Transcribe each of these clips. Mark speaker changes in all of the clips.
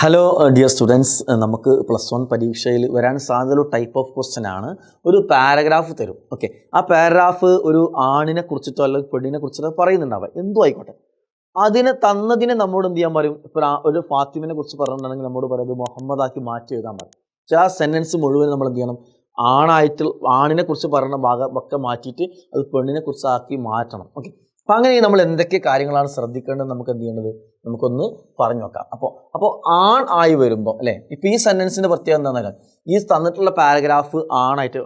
Speaker 1: Hello dear students, നമുക്ക് +1 പരീക്ഷയിൽ വരാൻ സാധ്യതയുള്ള ടൈപ്പ് ഓഫ് ക്വസ്റ്റ്യൻ ആണ്. ഒരു പാരഗ്രാഫ് തരും. ഓക്കെ, ആ പാരഗ്രാഫ് ഒരു ആണിനെ കുറിച്ചിട്ടോ അല്ലെങ്കിൽ പെണ്ണിനെ കുറിച്ചിട്ടോ പറയുന്നുണ്ടാവുക, എന്തോ ആയിക്കോട്ടെ. തന്നതിനെ നമ്മോട് എന്ത് ചെയ്യാൻ പറയും? ഇപ്പോൾ ഒരു ഫാത്തിമിനെ കുറിച്ച് പറഞ്ഞിട്ടുണ്ടെങ്കിൽ നമ്മോട് പറയുന്നത് മുഹമ്മദാക്കി മാറ്റി എഴുതാൻ പറയും. പക്ഷേ ആ സെൻറ്റൻസ് മുഴുവൻ നമ്മൾ എന്ത് ചെയ്യണം? ആണിനെ കുറിച്ച് പറയുന്ന ഭാഗമൊക്കെ മാറ്റിയിട്ട് അത് പെണ്ണിനെ കുറിച്ചാക്കി മാറ്റണം. ഓക്കെ, അപ്പം അങ്ങനെ നമ്മൾ എന്തൊക്കെ കാര്യങ്ങളാണ് ശ്രദ്ധിക്കേണ്ടത് നമുക്ക് എന്ത് ചെയ്യേണ്ടത് നമുക്കൊന്ന് പറഞ്ഞു നോക്കാം. അപ്പോൾ ആൺ ആയി വരുമ്പോൾ അല്ലേ, ഇപ്പോൾ ഈ സെൻറ്റൻസിൻ്റെ പ്രത്യേകത എന്താണെന്ന് ഈ തന്നിട്ടുള്ള പാരഗ്രാഫ് ആണായിട്ട്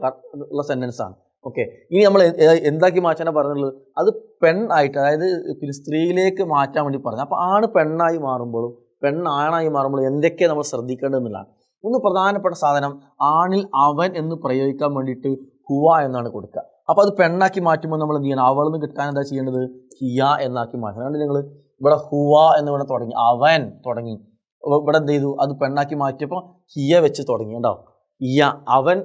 Speaker 1: ഉള്ള സെൻറ്റൻസ് ആണ്. ഓക്കെ, ഇനി നമ്മൾ എന്താക്കി മാറ്റാനാണ് പറഞ്ഞിട്ടുള്ളത്? അത് പെണ്ണായിട്ട്, അതായത് പിന്നെ സ്ത്രീയിലേക്ക് മാറ്റാൻ വേണ്ടി പറഞ്ഞു. അപ്പോൾ ആണ് പെണ്ണായി മാറുമ്പോഴും പെണ്ണാണായി മാറുമ്പോഴും എന്തൊക്കെയാണ് നമ്മൾ ശ്രദ്ധിക്കേണ്ടതെന്നുള്ളതാണ്. ഒന്ന് പ്രധാനപ്പെട്ട സാധനം, ആണിൽ അവൻ എന്ന് പ്രയോഗിക്കാൻ വേണ്ടിയിട്ട് ഹുവ എന്നാണ് കൊടുക്കുക. അപ്പോൾ അത് പെണ്ണാക്കി മാറ്റുമ്പോൾ നമ്മൾ എന്ത് ചെയ്യണം? അവൾ നിന്ന് കിട്ടാൻ എന്താ ചെയ്യേണ്ടത്? ഹിയ എന്നാക്കി മാറ്റണം. അതുകൊണ്ട് നിങ്ങൾ ഇവിടെ ഹുവ എന്ന് ഇവിടെ തുടങ്ങി, അവൻ തുടങ്ങി. ഇവിടെ എന്ത് ചെയ്തു? അത് പെണ്ണാക്കി മാറ്റിയപ്പോൾ ഹിയ വെച്ച് തുടങ്ങി. ഉണ്ടാവും ഹിയ, അവൻ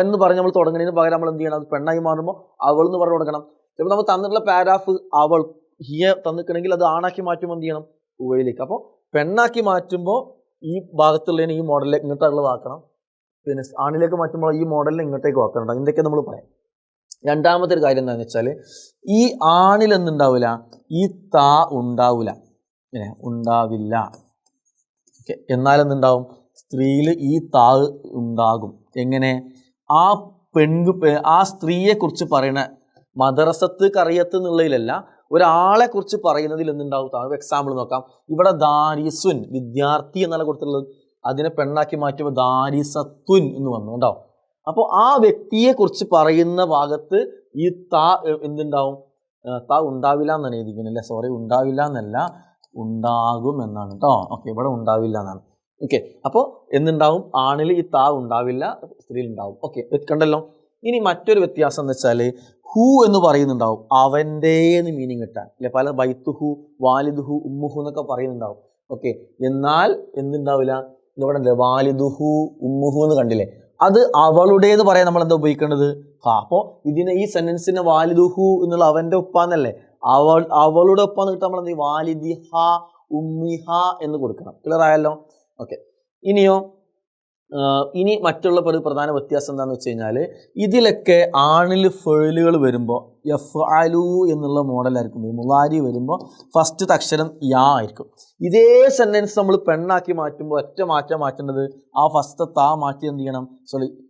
Speaker 1: എന്ന് പറഞ്ഞ് നമ്മൾ തുടങ്ങുന്നതിന് പകരം നമ്മൾ എന്ത് ചെയ്യണം? അത് പെണ്ണായി മാറുമ്പോൾ അവൾ എന്ന് പറഞ്ഞു കൊടുക്കണം. ചിലപ്പോൾ നമ്മൾ തന്നിട്ടുള്ള പാരാഗ്രാഫ് അവൾ ഹിയ തന്നിക്കണമെങ്കിൽ അത് ആണാക്കി മാറ്റുമ്പോൾ എന്ത് ചെയ്യണം? ഹുവയിലേക്ക്. അപ്പോൾ പെണ്ണാക്കി മാറ്റുമ്പോൾ ഈ ഭാഗത്തുള്ളതിന് ഈ മോഡലിലേക്ക് ഇങ്ങോട്ടുള്ളതാക്കണം. പിന്നെ ആണിലേക്ക് മാറ്റുമ്പോൾ ഈ മോഡലിനെ ഇങ്ങോട്ടേക്ക് ആക്കണം. എന്തൊക്കെ നമ്മൾ പറയാം. രണ്ടാമത്തെ ഒരു കാര്യം എന്താണെന്ന് വെച്ചാൽ, ഈ ആണിൽ എന്തുണ്ടാവില്ല? ഈ താ ഉണ്ടാവില്ല, ഉണ്ടാവില്ല. ഓക്കെ, എന്നാലെന്തുണ്ടാവും? സ്ത്രീയിൽ ഈ താ ഉണ്ടാകും. എങ്ങനെ? ആ സ്ത്രീയെക്കുറിച്ച് പറയുന്ന മദ്രസത്ത് കറിയത്ത് എന്നുള്ളതിലല്ല, ഒരാളെ കുറിച്ച് പറയുന്നതിൽ എന്തുണ്ടാവും? താഴെ എക്സാമ്പിൾ നോക്കാം. ഇവിടെ ദാരിസുൻ, വിദ്യാർത്ഥി എന്നാണ് കൊടുത്തിട്ടുള്ളത്. അതിനെ പെണ്ണാക്കി മാറ്റുമ്പോൾ ദാരിസത്തുൻ എന്ന് വന്നു. ഉണ്ടാവും. അപ്പോൾ ആ വ്യക്തിയെ കുറിച്ച് പറയുന്ന ഭാഗത്ത് ഈ താ എന്തുണ്ടാവും? താ ഉണ്ടാവില്ല എന്നാണ് എഴുതിക്കുന്നത്. സോറി, ഉണ്ടാവില്ല എന്നല്ല, ഉണ്ടാകും എന്നാണ് കേട്ടോ. ഓക്കെ, ഇവിടെ ഉണ്ടാവില്ല എന്നാണ്. ഓക്കെ, അപ്പോൾ എന്തുണ്ടാവും? ആണിൽ ഈ താ ഉണ്ടാവില്ല, സ്ത്രീയിൽ ഉണ്ടാവും. ഓക്കെ, കണ്ടല്ലോ. ഇനി മറ്റൊരു വ്യത്യാസം എന്ന് വെച്ചാൽ, ഹു എന്ന് പറയുന്നുണ്ടാവും അവൻ്റെ എന്ന് മീനിങ് കിട്ടാൻ അല്ലെ. പല ബൈത്തുഹു, വാലിദുഹു, ഉമ്മുഹു എന്നൊക്കെ പറയുന്നുണ്ടാവും. ഓക്കെ, എന്നാൽ എന്തുണ്ടാവില്ല? ഇവിടെ വാലിദുഹു, ഉമ്മുഹു എന്ന് കണ്ടില്ലേ? അത് അവളുടെ എന്ന് പറയാൻ നമ്മൾ എന്താ ഉപയോഗിക്കേണ്ടത്? അപ്പോൾ ഈ സെന്റൻസിനെ വാലിദുഹു എന്നുള്ള അവൻ്റെ ഉപ്പാന്നല്ലേ, അവളുടെ ഉപ്പാന്ന് കിട്ടാൻ നമ്മൾ എന്ത് ചെയ്യും? വാലിദിഹ, ഉമ്മിഹ എന്ന് കൊടുക്കണം. ക്ലിയർ ആയല്ലോ? ഓക്കെ, ഇനി മറ്റുള്ള ഒരു പ്രധാന വ്യത്യാസം എന്താണെന്ന് വെച്ച് കഴിഞ്ഞാൽ, ഇതിലൊക്കെ ആണിൽ ഫേലുകൾ വരുമ്പോൾ യഫ്അലു എന്നുള്ള മോഡലായിരിക്കും. മുളാരി വരുമ്പോൾ ഫസ്റ്റത്തെ അക്ഷരം യാ ആയിരിക്കും. ഇതേ സെൻറ്റൻസ് നമ്മൾ പെണ്ണാക്കി മാറ്റുമ്പോൾ ഒറ്റ മാറ്റേണ്ടത് ആ ഫസ്റ്റ് താ മാറ്റി എന്ത് ചെയ്യണം?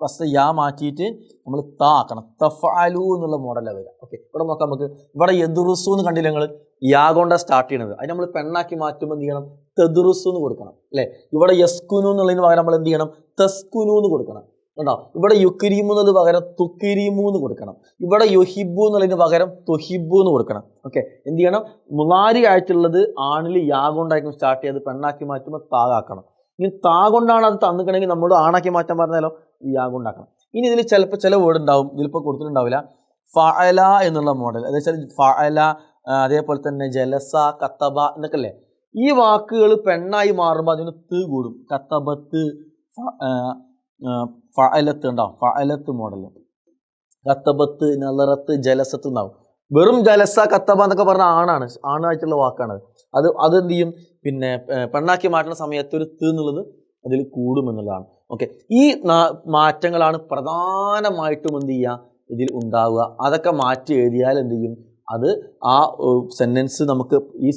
Speaker 1: ഫസ്റ്റ് യാ മാറ്റിയിട്ട് നമ്മൾ താ ആക്കണം. തഫ്അലു എന്നുള്ള മോഡലാണ് വരിക. ഓക്കെ, ഇവിടെ നോക്കാം നമുക്ക്. ഇവിടെ യദുറുസു എന്ന് കണ്ടില്ല നിങ്ങൾ? യാ കൊണ്ടാണ് സ്റ്റാർട്ട് ചെയ്യണത്. അത് നമ്മൾ പെണ്ണാക്കി മാറ്റുമ്പോൾ എന്ത് ചെയ്യണം? തെദുറുസു എന്ന് കൊടുക്കണം അല്ലേ. ഇവിടെ യസ്കുനു എന്നുള്ളതിന് പകരം നമ്മൾ എന്ത് ചെയ്യണം? തസ്കുനു എന്ന് കൊടുക്കണം. കേട്ടോ, ഇവിടെ യുക്കരിമു എന്നുള്ളത് പകരം തുക്കിരിമു എന്ന് കൊടുക്കണം. ഇവിടെ യുഹിബു എന്നുള്ളതിന് പകരം തുഹിബു എന്ന് കൊടുക്കണം. ഓക്കെ, എന്ത് ചെയ്യണം? മുളാരി ആയിട്ടുള്ളത് ആണിൽ യാ കൊണ്ടായിരിക്കും സ്റ്റാർട്ട് ചെയ്ത്, പെണ്ണാക്കി മാറ്റുമ്പോൾ താകാക്കണം. ഇനി താ കൊണ്ടാണ് അത് തന്നിക്കണമെങ്കിൽ നമ്മളോട് ആണാക്കി മാറ്റാൻ പറഞ്ഞാലോ യാ കൊണ്ടാക്കണം. ഇനി ഇതിൽ ചിലപ്പോൾ ചില വേർഡ് ഉണ്ടാവും, ഇതിലിപ്പോൾ കൊടുത്തിട്ടുണ്ടാവില്ല. ഫഅല എന്നുള്ള മോഡൽ, അതായത് ഫഅല, അതേപോലെ തന്നെ ജലസ, കത്തബ എന്നൊക്കെ അല്ലേ. ഈ വാക്കുകൾ പെണ്ണായി മാറുമ്പോൾ അതിന് ത് കൂടും. കത്തബത്ത്, ഫഅലത്ത് ഉണ്ടാവും. ഫഅലത്ത് മോഡൽ, കത്തബത്ത്, നളറത്ത്, ജലസത്ത് ഉണ്ടാവും. വെറും ജലസ, കത്തബ എന്നൊക്കെ പറഞ്ഞാൽ ആണായിട്ടുള്ള വാക്കാണ്. അതെന്ത് ചെയ്യും? പിന്നെ പെണ്ണാക്കി മാറ്റുന്ന സമയത്ത് ഒരു ത് എന്നുള്ളത് അതിൽ കൂടുമെന്നുള്ളതാണ്. ഓക്കെ, ഈ മാറ്റങ്ങളാണ് പ്രധാനമായിട്ടും എന്ത് ചെയ്യുക ഇതിൽ ഉണ്ടാവുക. അതൊക്കെ മാറ്റി എഴുതിയാൽ എന്ത് ചെയ്യും? അത് ആ സെൻറ്റൻസ് നമുക്ക് ഈ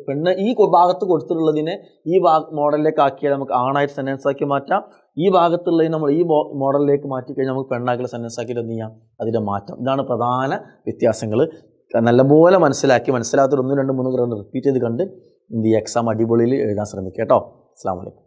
Speaker 1: പെണ്ണ് ഈ ഭാഗത്ത് കൊടുത്തിട്ടുള്ളതിനെ ഈ മോഡലിലേക്ക് ആക്കിയാൽ നമുക്ക് ആണായിട്ട് സെൻറ്റൻസ് ആക്കി മാറ്റാം. ഈ ഭാഗത്തുള്ളതിന് നമ്മൾ ഈ മോഡലിലേക്ക് മാറ്റി കഴിഞ്ഞാൽ നമുക്ക് പെണ്ണാക്കിയുള്ള സെൻറ്റൻസ് ആക്കിയിട്ട് എന്ത് ചെയ്യാം? അതിൻ്റെ മാറ്റം. ഇതാണ് പ്രധാന വ്യത്യാസങ്ങൾ. നല്ലപോലെ മനസ്സിലാക്കി, മനസ്സിലാത്തൊരു 1, 2, 3 റൗണ്ട് റിപ്പീറ്റ് ചെയ്ത് കണ്ട് എന്ത് ചെയ്യുക? എക്സാം അടിപൊളിയിൽ എഴുതാൻ ശ്രമിക്കുക കേട്ടോ. അസ്സലാമു അലൈക്കും.